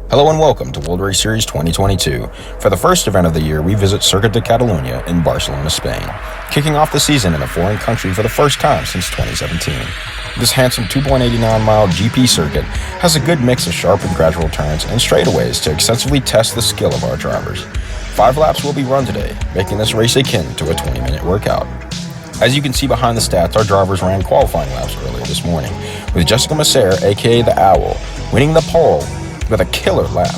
Hello and welcome to World Race Series 2022. For the first event of the year, we visit Circuit De Catalunya in Barcelona, Spain, kicking off the season in a foreign country for the first time since 2017. This handsome 2.89-mile GP circuit has a good mix of sharp and gradual turns and straightaways to extensively test the skill of our drivers. 5 laps will be run today, making this race akin to a 20-minute workout. As you can see behind the stats, our drivers ran qualifying laps earlier this morning, with Jessica Masser, aka the Owl, winning the pole with a killer lap.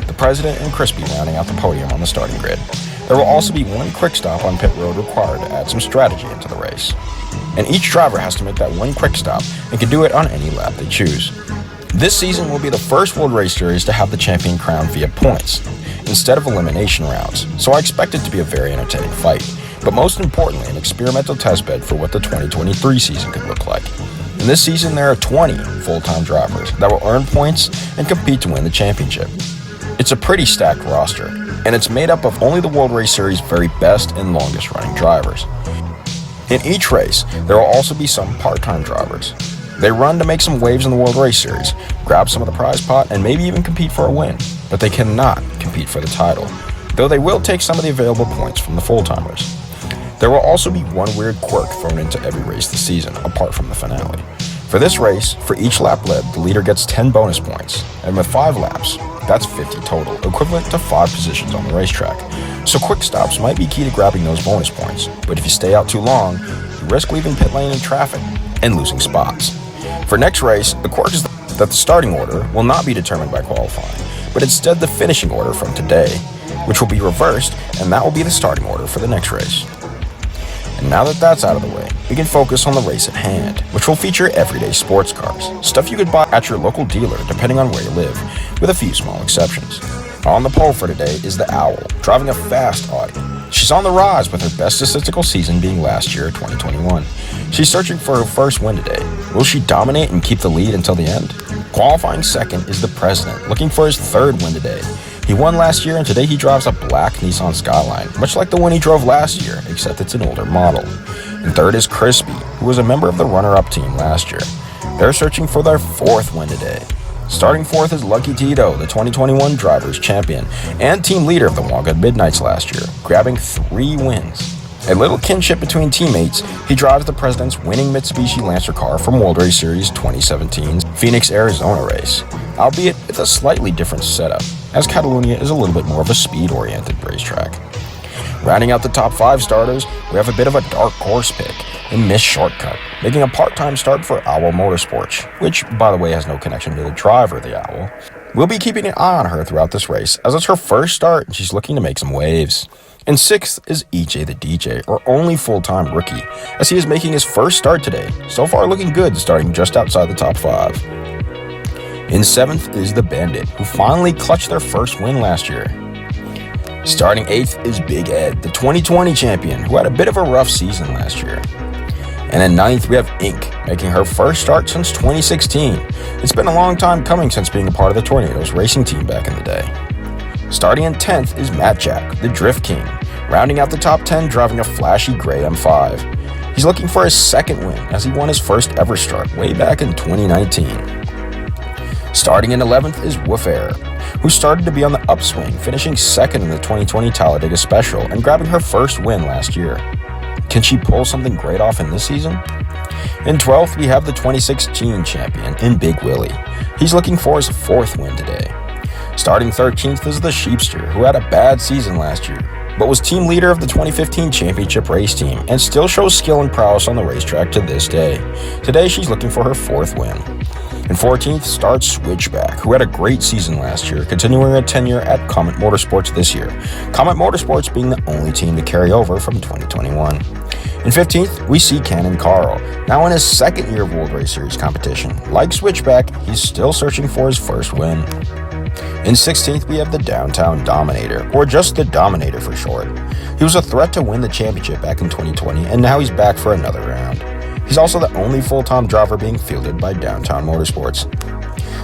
The President and Crispy rounding out the podium on the starting grid. There will also be one quick stop on pit road required to add some strategy into the race. And each driver has to make that one quick stop and can do it on any lap they choose. This season will be the first World Race Series to have the champion crowned via points, instead of elimination rounds, so I expect it to be a very entertaining fight, but most importantly an experimental testbed for what the 2023 season could look like. In this season, there are 20 full-time drivers that will earn points and compete to win the championship. It's a pretty stacked roster, and it's made up of only the World Race Series' very best and longest-running drivers. In each race, there will also be some part-time drivers. They run to make some waves in the World Race Series, grab some of the prize pot, and maybe even compete for a win, but they cannot compete for the title, though they will take some of the available points from the full-timers. There will also be one weird quirk thrown into every race this season, apart from the finale. For this race, for each lap led, the leader gets 10 bonus points, and with 5 laps, that's 50 total, equivalent to 5 positions on the racetrack. So quick stops might be key to grabbing those bonus points, but if you stay out too long, you risk leaving pit lane in traffic and losing spots. For next race, the quirk is that the starting order will not be determined by qualifying, but instead the finishing order from today, which will be reversed, and that will be the starting order for the next race. And now that that's out of the way, we can focus on the race at hand, which will feature everyday sports cars, stuff you could buy at your local dealer depending on where you live, with a few small exceptions. On the pole for today is the Owl, driving a fast Audi. She's on the rise with her best statistical season being last year, 2021. She's searching for her first win today. Will she dominate and keep the lead until the end? Qualifying second is the President, looking for his 3rd win today. He won last year, and today he drives a black Nissan Skyline, much like the one he drove last year, except it's an older model. And third is Crispy, who was a member of the runner-up team last year. They're searching for their 4th win today. Starting 4th is Luckytito, the 2021 Drivers' Champion, and team leader of the Wonga Midnights last year, grabbing 3 wins. A little kinship between teammates, he drives the President's winning Mitsubishi Lancer car from World Race Series 2017's Phoenix, Arizona race, albeit with a slightly different setup, as Catalonia is a little bit more of a speed-oriented racetrack. Rounding out the top 5 starters, we have a bit of a dark horse pick in Ms.Shortcut, making a part-time start for Owl Motorsport, which, by the way, has no connection to the driver, the Owl. We'll be keeping an eye on her throughout this race, as it's her first start and she's looking to make some waves. And 6th is EJ the DJ, our only full-time rookie, as he is making his first start today, so far looking good, starting just outside the top 5. In 7th is the Bandit, who finally clutched their first win last year. Starting 8th is Big Ed, the 2020 champion, who had a bit of a rough season last year. And in 9th we have Ink, making her first start since 2016. It's been a long time coming since being a part of the Tornadoes racing team back in the day. Starting in 10th is Matt Jack, the Drift King, rounding out the top 10 driving a flashy gray M5. He's looking for his 2nd win as he won his first ever start way back in 2019. Starting in 11th is WoofError, who started to be on the upswing, finishing 2nd in the 2020 Talladega Special and grabbing her first win last year. Can she pull something great off in this season? In 12th, we have the 2016 champion in Big Willie. He's looking for his 4th win today. Starting 13th is the Sheepster, who had a bad season last year, but was team leader of the 2015 championship race team and still shows skill and prowess on the racetrack to this day. Today, she's looking for her 4th win. In 14th starts Switchback, who had a great season last year, continuing her tenure at Comet Motorsports this year, Comet Motorsports being the only team to carry over from 2021. In 15th, we see Cannon Carl, now in his 2nd year of World Race Series competition. Like Switchback, he's still searching for his 1st win. In 16th, we have the Downtown Dominator, or just the Dominator for short. He was a threat to win the championship back in 2020, and now he's back for another round. He's also the only full-time driver being fielded by Downtown Motorsports.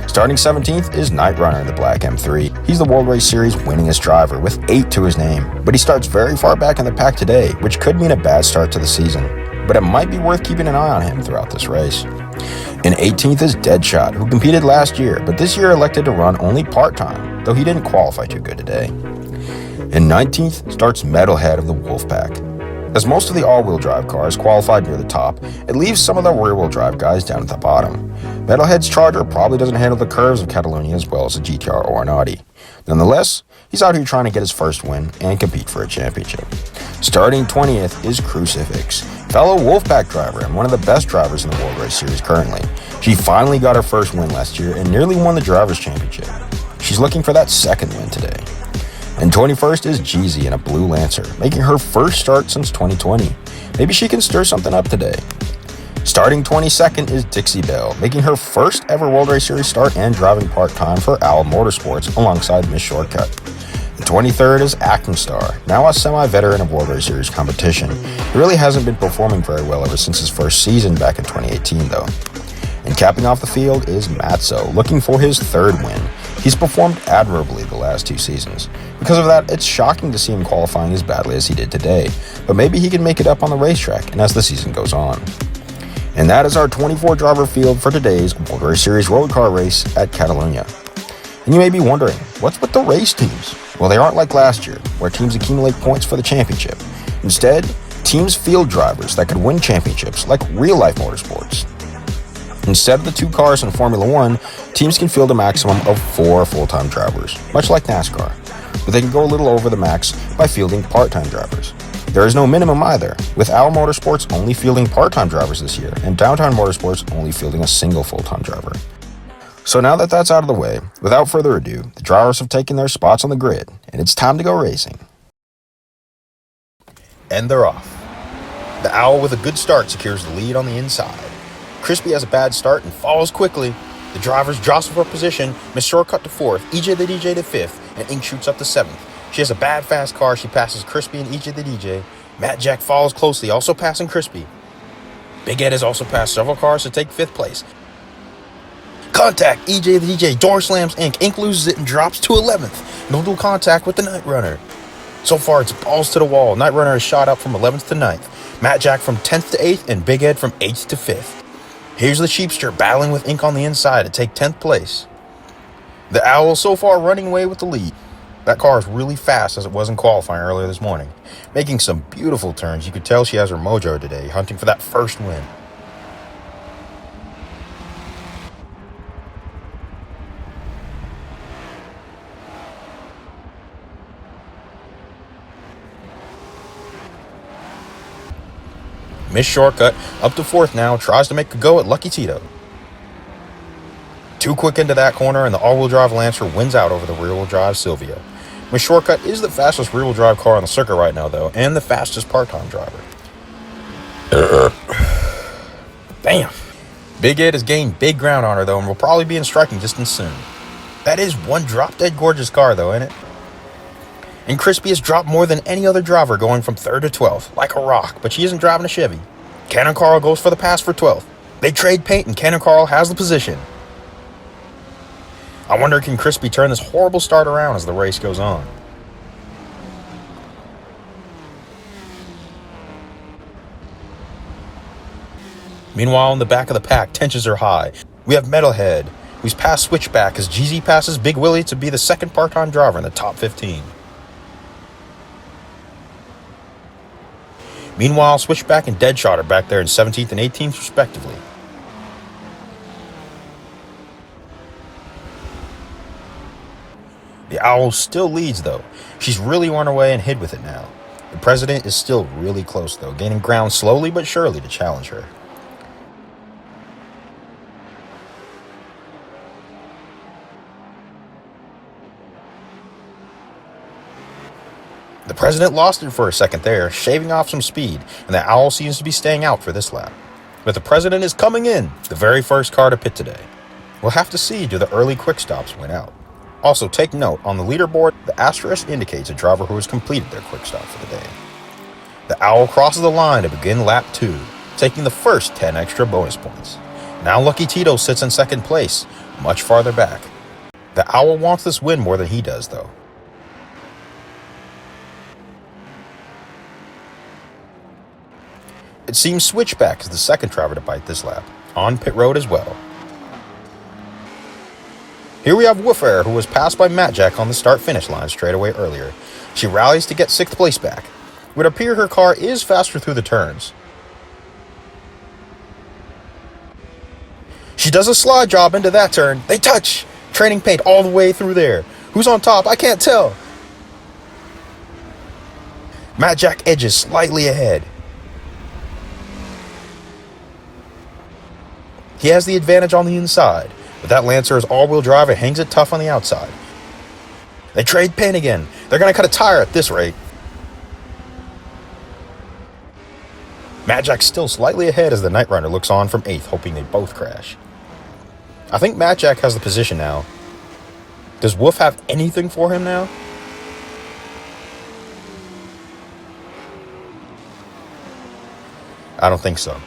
Starting 17th is Nightrunner in the Black M3. He's the World Race Series winningest driver with 8 to his name, but he starts very far back in the pack today, which could mean a bad start to the season. but it might be worth keeping an eye on him throughout this race. In 18th is Deadshot, who competed last year, but this year elected to run only part-time, though he didn't qualify too good today. In 19th starts Metalhead of the Wolfpack. As most of the all-wheel drive cars qualified near the top, it leaves some of the rear-wheel drive guys down at the bottom. Metalhead's Charger probably doesn't handle the curves of Catalonia as well as a GTR or an Audi. Nonetheless, he's out here trying to get his first win and compete for a championship. Starting 20th is Crucifix, fellow Wolfpack driver and one of the best drivers in the World Race Series currently. She finally got her first win last year and nearly won the Drivers' Championship. She's looking for that second win today. And 21st is Jeezy in a blue Lancer, making her first start since 2020. Maybe she can stir something up today. Starting 22nd is DixieBelle, making her first ever World Race Series start and driving part-time for Owl Motorsports alongside Ms.Shortcut. The 23rd is Acting Star, now a semi-veteran of World Race Series competition. He really hasn't been performing very well ever since his first season back in 2018 though. And capping off the field is Matzo, looking for his third win. He's performed admirably the last 2 seasons. Because of that, it's shocking to see him qualifying as badly as he did today, but maybe he can make it up on the racetrack and as the season goes on. And that is our 24 driver field for today's World Race Series road car race at Catalonia. And you may be wondering, what's with the race teams? Well, they aren't like last year, where teams accumulate points for the championship. Instead, teams field drivers that could win championships like real-life motorsports. Instead of the 2 cars in Formula 1, teams can field a maximum of 4 full-time drivers, much like NASCAR, but they can go a little over the max by fielding part-time drivers. There is no minimum either, with Owl Motorsports only fielding part-time drivers this year, and Downtown Motorsports only fielding a single full-time driver. So now that that's out of the way, without further ado, the drivers have taken their spots on the grid, and it's time to go racing. And they're off. The Owl with a good start secures the lead on the inside. Crispy has a bad start and follows quickly. The drivers jostle for position, Ms.Shortcut to 4th, EJ the DJ to 5th, and Ink shoots up to 7th. She has a bad fast car, she passes Crispy and EJ the DJ. Matt Jack follows closely, also passing Crispy. Big Ed has also passed several cars to take 5th place. Contact, EJ the DJ, door slams Ink. Ink loses it and drops to 11th. No dual contact with the Nightrunner. So far, it's balls to the wall. Nightrunner is shot up from 11th to 9th. Matt Jack from 10th to 8th, and Big Ed from 8th to 5th. Here's the Sheepster battling with Ink on the inside to take 10th place. The Owl so far running away with the lead. That car is really fast as it was in qualifying earlier this morning. Making some beautiful turns. You could tell she has her mojo today, hunting for that first win. Ms.Shortcut up to 4th now, tries to make a go at Luckytito. Too quick into that corner, and the all-wheel drive Lancer wins out over the rear-wheel drive Silvio. Ms.Shortcut is the fastest rear-wheel drive car on the circuit right now, though, and the fastest part-time driver. Damn. Big Ed has gained big ground on her, though, and will probably be in striking distance soon. That is one drop-dead gorgeous car, though, ain't it? And Crispy has dropped more than any other driver, going from 3rd to 12th, like a rock, but she isn't driving a Chevy. Cannon Carl goes for the pass for 12th. They trade paint, and Cannon Carl has the position. I wonder, can Crispy turn this horrible start around as the race goes on? Meanwhile, in the back of the pack, tensions are high. We have Metalhead, who's passed Switchback as Jeezy passes Big Willie to be the second part-time driver in the top 15. Meanwhile, Switchback and Deadshot are back there in 17th and 18th respectively. The Owl still leads though. She's really run away and hid with it now. The President is still really close though, gaining ground slowly but surely to challenge her. The President lost it for a second there, shaving off some speed, and the Owl seems to be staying out for this lap. But the President is coming in, the very first car to pit today. We'll have to see, do the early quick stops win out. Also, take note, on the leaderboard, the asterisk indicates a driver who has completed their quick stop for the day. The Owl crosses the line to begin lap 2, taking the first 10 extra bonus points. Now Luckytito sits in second place, much farther back. The Owl wants this win more than he does, though. It seems Switchback is the second driver to bite this lap, on pit road as well. Here we have WoofError, who was passed by Jack on the start-finish line straight away earlier. She rallies to get 6th place back. It would appear her car is faster through the turns. She does a slide job into that turn. They touch! Training paint all the way through there. Who's on top? I can't tell. Jack edges slightly ahead. He has the advantage on the inside, but that Lancer is all-wheel drive and hangs it tough on the outside. They trade paint again. They're going to cut a tire at this rate. Jack's still slightly ahead as the Nightrunner looks on from 8th, hoping they both crash. I think Jack has the position now. Does Woof have anything for him now? I don't think so.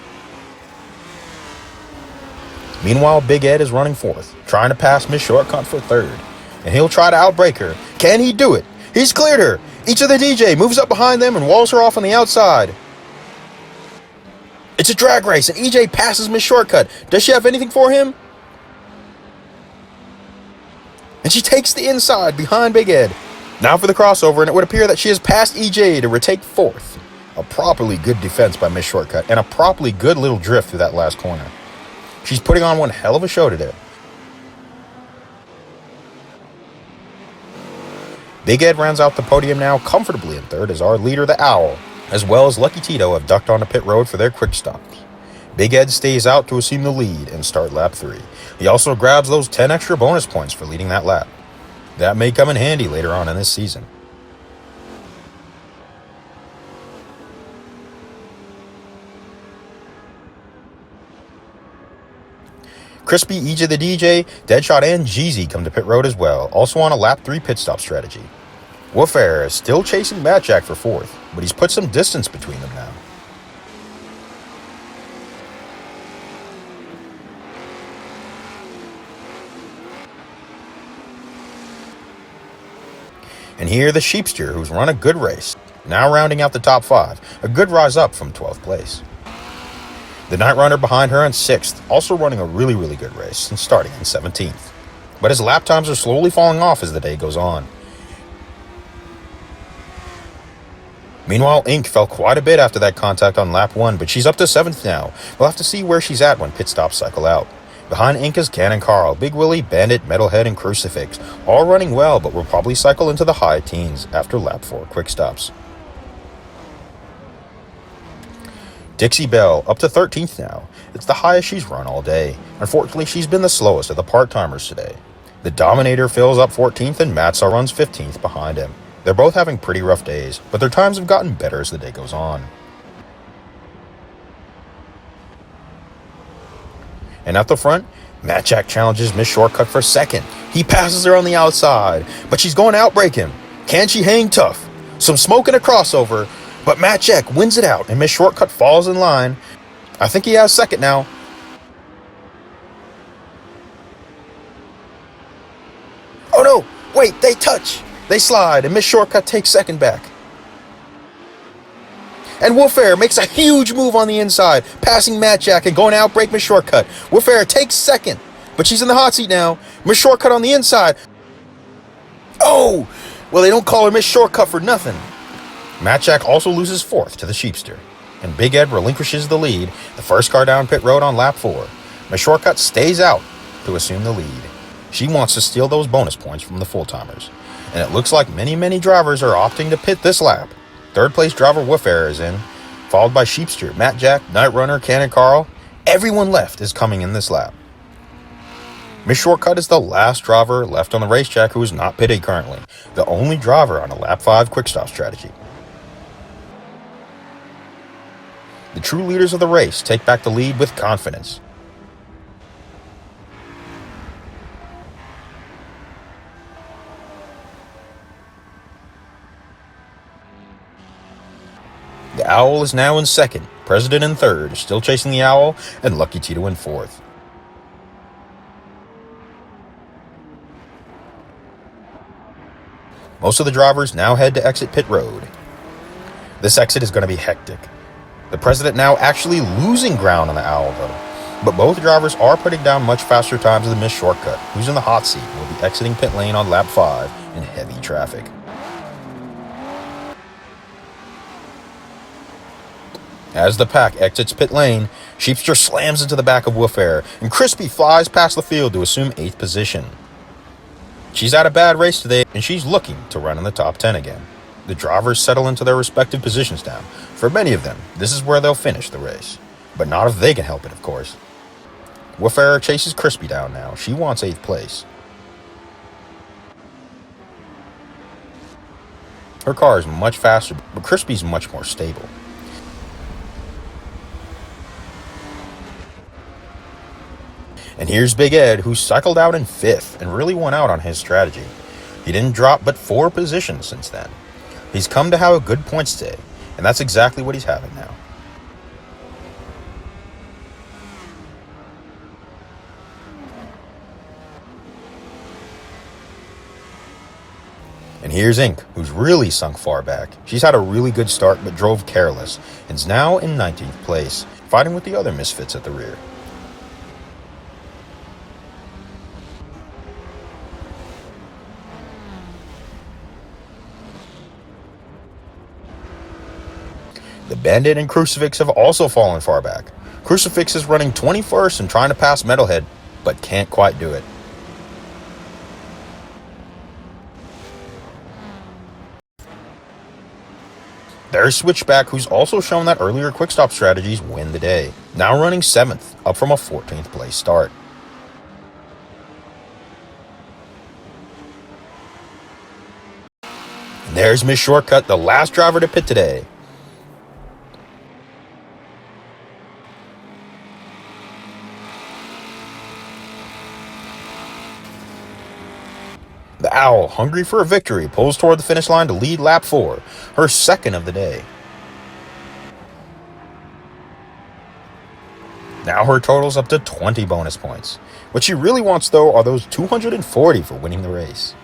Meanwhile, Big Ed is running 4th, trying to pass Ms.Shortcut for 3rd. And he'll try to outbrake her. Can he do it? He's cleared her. Each of the DJ moves up behind them and walls her off on the outside. It's a drag race, and EJ passes Ms.Shortcut. Does she have anything for him? And she takes the inside behind Big Ed. Now for the crossover, and it would appear that she has passed EJ to retake 4th. A properly good defense by Ms.Shortcut, and a properly good little drift through that last corner. She's putting on one hell of a show today. Big Ed rounds out the podium now comfortably in 3rd as our leader, the Owl, as well as Luckytito have ducked onto pit road for their quick stops. Big Ed stays out to assume the lead and start lap 3. He also grabs those 10 extra bonus points for leading that lap. That may come in handy later on in this season. Crispy, EJ the DJ, Deadshot, and Jeezy come to pit road as well, also on a lap 3 pit stop strategy. WoofError is still chasing Jack for 4th, but he's put some distance between them now. And here the Sheepster, who's run a good race, now rounding out the top 5, a good rise up from 12th place. The Nightrunner behind her in 6th, also running a really good race and starting in 17th. But his lap times are slowly falling off as the day goes on. Meanwhile, Ink fell quite a bit after that contact on lap 1, but she's up to 7th now. We'll have to see where she's at when pit stops cycle out. Behind Ink is Cannon Carl, Big Willie, Bandit, Metalhead, and Crucifix, all running well, but will probably cycle into the high teens after lap 4 quick stops. DixieBelle up to 13th now. It's the highest she's run all day. Unfortunately, she's been the slowest of the part-timers today. The Dominator fills up 14th and Matza runs 15th behind him. They're both having pretty rough days, but their times have gotten better as the day goes on. And at the front, Jack challenges Ms.Shortcut for 2nd. He passes her on the outside, but she's going to outbrake him. Can she hang tough? Some smoke and a crossover, but Jack wins it out and Ms.Shortcut falls in line. I think he has 2nd now. Oh no, wait, they touch. They slide and Ms.Shortcut takes 2nd back. And WoofError makes a huge move on the inside, passing Jack and going to outbrake Ms.Shortcut. WoofError takes 2nd, but she's in the hot seat now. Ms.Shortcut on the inside. Oh, well, they don't call her Ms.Shortcut for nothing. Jack also loses 4th to the Sheepster, and Big Ed relinquishes the lead, the first car down pit road on lap 4. Ms.Shortcut stays out to assume the lead. She wants to steal those bonus points from the full-timers, and it looks like many drivers are opting to pit this lap. 3rd place driver WoofError is in, followed by Sheepster, Jack, Nightrunner, Cannon Carl. Everyone left is coming in this lap. Ms.Shortcut is the last driver left on the racetrack who is not pitted currently, the only driver on a lap 5 quick stop strategy. The true leaders of the race take back the lead with confidence. The Owl is now in 2nd, President in 3rd, still chasing the Owl, and Luckytito in 4th. Most of the drivers now head to exit pit road. This exit is going to be hectic. The President now actually losing ground on the Owl though. But both drivers are putting down much faster times than Ms.Shortcut, who's in the hot seat and will be exiting pit lane on lap 5 in heavy traffic. As the pack exits pit lane, Sheepster slams into the back of WoofError, and Crispy flies past the field to assume 8th position. She's had a bad race today, and she's looking to run in the top 10 again. The drivers settle into their respective positions now. For many of them, this is where they'll finish the race. But not if they can help it, of course. WoofError chases Crispy down now. She wants 8th place. Her car is much faster, but Crispy's much more stable. And here's Big Ed, who cycled out in 5th and really won out on his strategy. He didn't drop but 4 positions since then. He's come to have a good points day, and that's exactly what he's having now. And here's Ink, who's really sunk far back. She's had a really good start but drove careless, and is now in 19th place, fighting with the other misfits at the rear. The Bandit and Crucifix have also fallen far back. Crucifix is running 21st and trying to pass Metalhead, but can't quite do it. There's Switchback, who's also shown that earlier quick stop strategies win the day. Now running 7th, up from a 14th place start. And there's Ms.Shortcut, the last driver to pit today. The Owl, hungry for a victory, pulls toward the finish line to lead lap 4, her 2nd of the day. Now her total's up to 20 bonus points. What she really wants, though, are those 240 for winning the race.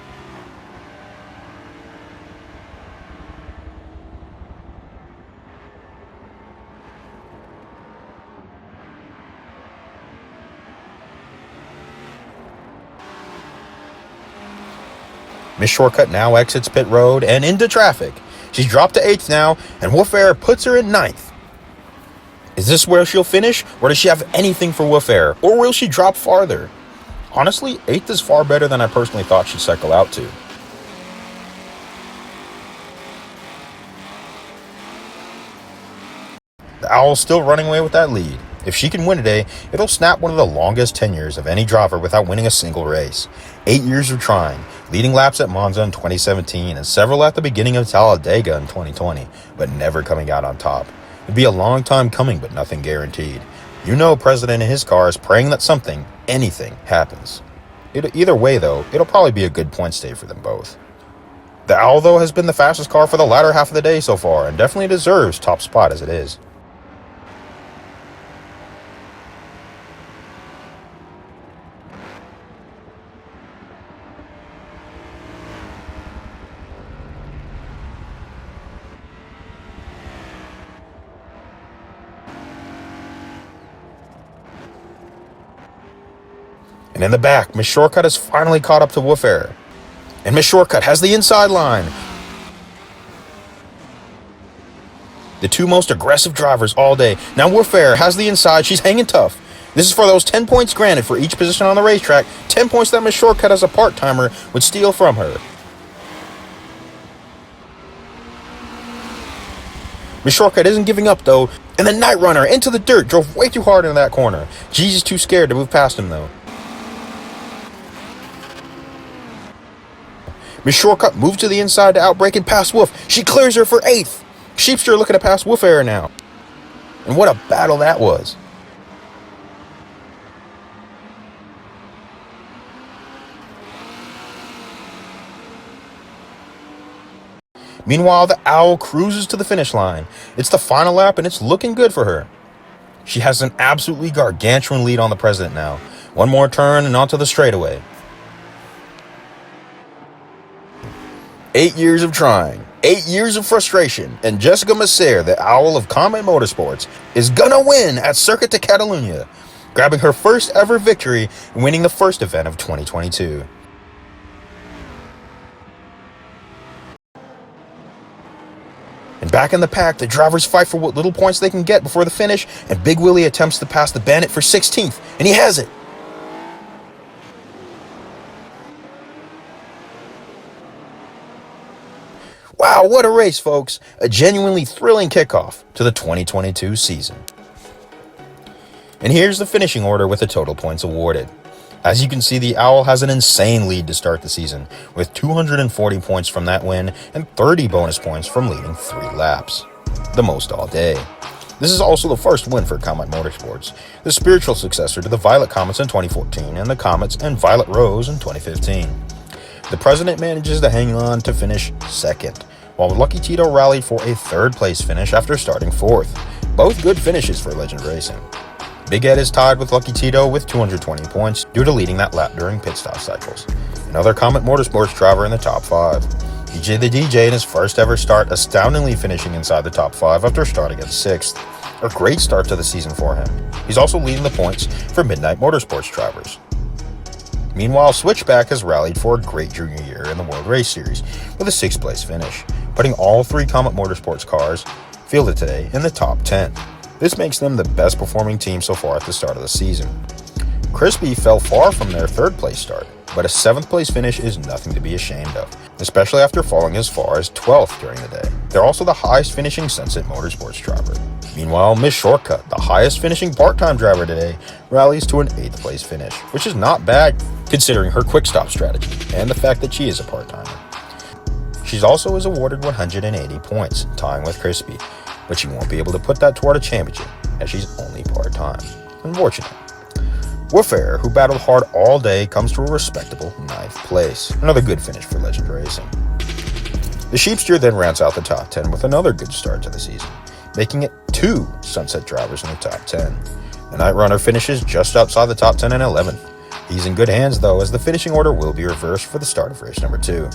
Ms.Shortcut now exits pit road and into traffic. She's dropped to 8th now, and WoofError puts her in 9th. Is this where she'll finish, or does she have anything for WoofError, or will she drop farther? Honestly, 8th is far better than I personally thought she'd cycle out to. The Owl's still running away with that lead. If she can win today, it'll snap one of the longest tenures of any driver without winning a single race. 8 years of trying, leading laps at Monza in 2017 and several at the beginning of Talladega in 2020, but never coming out on top. It'd be a long time coming, but nothing guaranteed. You know, President in his car is praying that something, anything, happens. Either way, though, it'll probably be a good points day for them both. The Owl, though, has been the fastest car for the latter half of the day so far, and definitely deserves top spot as it is. And in the back, Ms.Shortcut has finally caught up to WoofError. And Ms.Shortcut has the inside line. The two most aggressive drivers all day. Now WoofError has the inside. She's hanging tough. This is for those 10 points granted for each position on the racetrack. 10 points that Ms.Shortcut as a part-timer would steal from her. Ms.Shortcut isn't giving up, though. And the Nightrunner into the dirt drove way too hard into that corner. G's too scared to move past him, though. Ms.Shortcut moves to the inside to outbrake and pass Woof. She clears her for 8th. Sheepster looking to pass WoofError now. And what a battle that was. Meanwhile, the Owl cruises to the finish line. It's the final lap and it's looking good for her. She has an absolutely gargantuan lead on the President now. One more turn and onto the straightaway. 8 years of trying, 8 years of frustration, and Jessica Masser, the Owl of Comet Motorsports, is gonna win at Circuit De Catalunya, grabbing her first ever victory and winning the first event of 2022. And back in the pack, the drivers fight for what little points they can get before the finish, and Big Willie attempts to pass the Bandit for 16th, and he has it. Wow, what a race, folks. A genuinely thrilling kickoff to the 2022 season. And here's the finishing order with the total points awarded. As you can see, the Owl has an insane lead to start the season, with 240 points from that win and 30 bonus points from leading 3 laps. The most all day. This is also the first win for Comet Motorsports, the spiritual successor to the Violet Comets in 2014 and the Comets and Violet Rose in 2015. The president manages to hang on to finish second, while Luckytito rallied for a third place finish after starting fourth. Both good finishes for Legend Racing. Big Ed is tied with Luckytito with 220 points due to leading that lap during pit stop cycles. Another Comet Motorsports driver in the top 5. DJ the DJ in his first ever start, astoundingly finishing inside the top 5 after starting at 6th. A great start to the season for him. He's also leading the points for Midnight Motorsports drivers. Meanwhile, Switchback has rallied for a great junior year in the World Race Series with a 6th place finish, putting all 3 Comet Motorsports cars fielded today in the top 10. This makes them the best performing team so far at the start of the season. Crispy fell far from their 3rd place start, but a 7th place finish is nothing to be ashamed of, especially after falling as far as 12th during the day. They're also the highest finishing Sunset Motorsports driver. Meanwhile, Ms.Shortcut, the highest finishing part-time driver today, rallies to an 8th place finish, which is not bad considering her quick stop strategy and the fact that she is a part-timer. She also is awarded 180 points, tying with Crispy, but she won't be able to put that toward a championship as she's only part-time. Unfortunate. WoofError, who battled hard all day, comes to a respectable 9th place. Another good finish for Legend Racing. The Sheepsteer then rounds out the top 10 with another good start to the season, making it 2 Sunset drivers in the top 10. The Nightrunner finishes just outside the top 10 in 11th. He's in good hands though, as the finishing order will be reversed for the start of race number 2.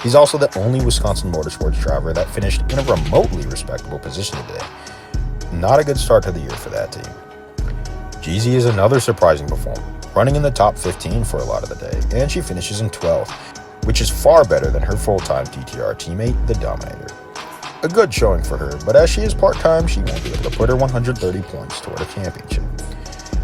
He's also the only Wisconsin Motorsports driver that finished in a remotely respectable position today. Not a good start to the year for that team. Jeezy is another surprising performer, running in the top 15 for a lot of the day, and she finishes in 12th, which is far better than her full-time DTR teammate, the Dominator. A good showing for her, but as she is part-time, she won't be able to put her 130 points toward a championship.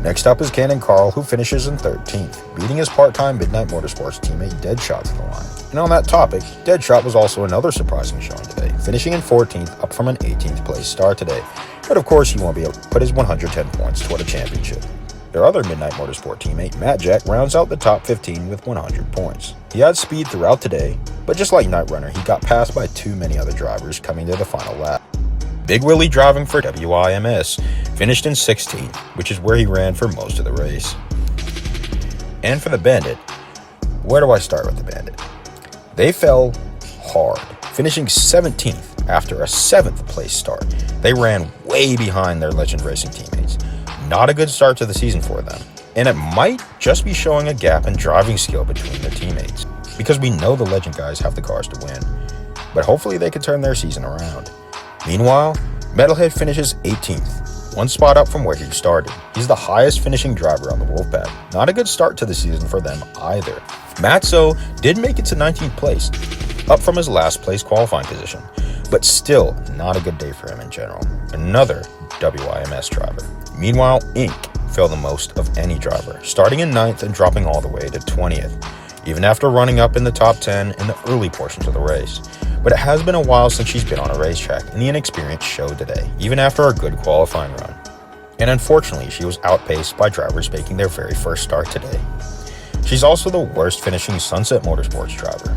Next up is Cannon Carl, who finishes in 13th, beating his part-time Midnight Motorsports teammate Deadshot to the line. And on that topic, Deadshot was also another surprising showing today, finishing in 14th, up from an 18th place start today. But of course, he won't be able to put his 110 points toward a championship. Their other Midnight Motorsport teammate, Matt Jack, rounds out the top 15 with 100 points. He had speed throughout today, but just like Nightrunner, he got passed by too many other drivers coming to the final lap. Big Willie, driving for WIMS, finished in 16th, which is where he ran for most of the race. And for the Bandit, where do I start with the Bandit? They fell hard, finishing 17th after a 7th place start. They ran way behind their Legend Racing teammates. Not a good start to the season for them, and it might just be showing a gap in driving skill between their teammates, because we know the Legend guys have the cars to win, but hopefully they can turn their season around. Meanwhile, Metalhead finishes 18th, 1 spot up from where he started. He's the highest finishing driver on the Wolfpack. Not a good start to the season for them either. Matzo did make it to 19th place, up from his last place qualifying position, but still not a good day for him in general. Another WIMS driver. Meanwhile, Inc. fell the most of any driver, starting in 9th and dropping all the way to 20th, even after running up in the top 10 in the early portions of the race. But it has been a while since she's been on a racetrack, and the inexperience showed today, even after a good qualifying run. And unfortunately, she was outpaced by drivers making their very first start today. She's also the worst finishing Sunset Motorsports driver.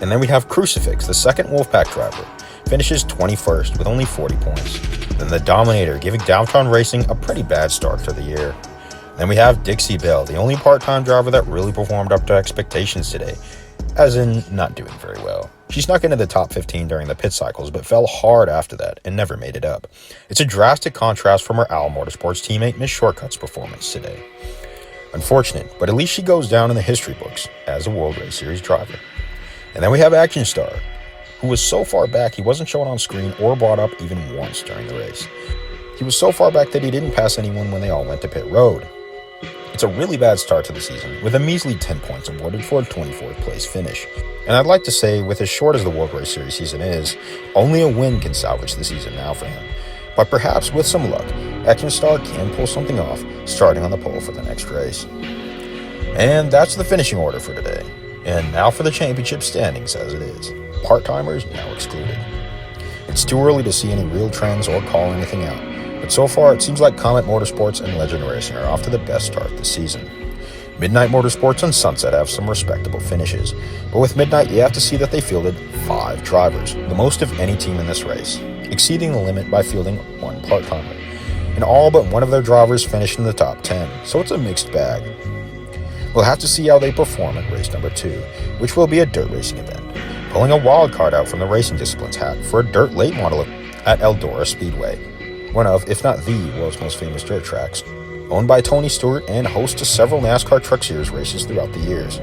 And then we have Crucifix, the second Wolfpack driver, finishes 21st with only 40 points. Then the Dominator, giving Downtown Racing a pretty bad start to the year. Then we have DixieBelle, the only part-time driver that really performed up to expectations today, as in not doing very well. She snuck into the top 15 during the pit cycles, but fell hard after that and never made it up. It's a drastic contrast from her Owl Motorsports teammate Ms.Shortcut's performance today. Unfortunate, but at least she goes down in the history books as a World Race Series driver. And then we have Action Star, who was so far back he wasn't shown on screen or brought up even once during the race. He was so far back that he didn't pass anyone when they all went to pit road. It's a really bad start to the season, with a measly 10 points awarded for a 24th place finish. And I'd like to say, with as short as the World Race Series season is, only a win can salvage the season now for him. But perhaps with some luck, Ekenstar can pull something off, starting on the pole for the next race. And that's the finishing order for today. And now for the championship standings as it is. Part-timers now excluded. It's too early to see any real trends or call anything out, but so far it seems like Comet Motorsports and Legend Racing are off to the best start this season. Midnight Motorsports and Sunset have some respectable finishes, but with Midnight you have to see that they fielded 5 drivers, the most of any team in this race, exceeding the limit by fielding 1 part-timer. And all but one of their drivers finished in the top 10, so it's a mixed bag. We'll have to see how they perform at race number 2, which will be a dirt racing event, pulling a wild card out from the racing disciplines hat for a dirt late model at Eldora Speedway, one of, if not the world's most famous dirt tracks, owned by Tony Stewart and host to several NASCAR Truck Series races throughout the years.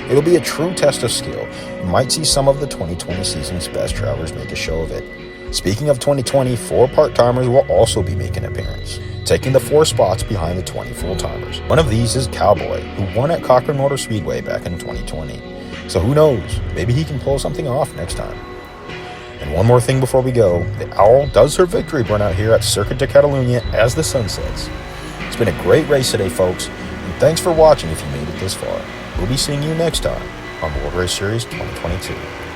It'll be a true test of skill, and might see some of the 2020 season's best drivers make a show of it. Speaking of 2020, 4 part-timers will also be making an appearance, taking the 4 spots behind the 20 full-timers. One of these is Cowboy, who won at Cochran Motor Speedway back in 2020. So who knows, maybe he can pull something off next time. And one more thing before we go, the Owl does her victory burnout here at Circuit De Catalunya as the sun sets. It's been a great race today, folks, and thanks for watching if you made it this far. We'll be seeing you next time on World Race Series 2022.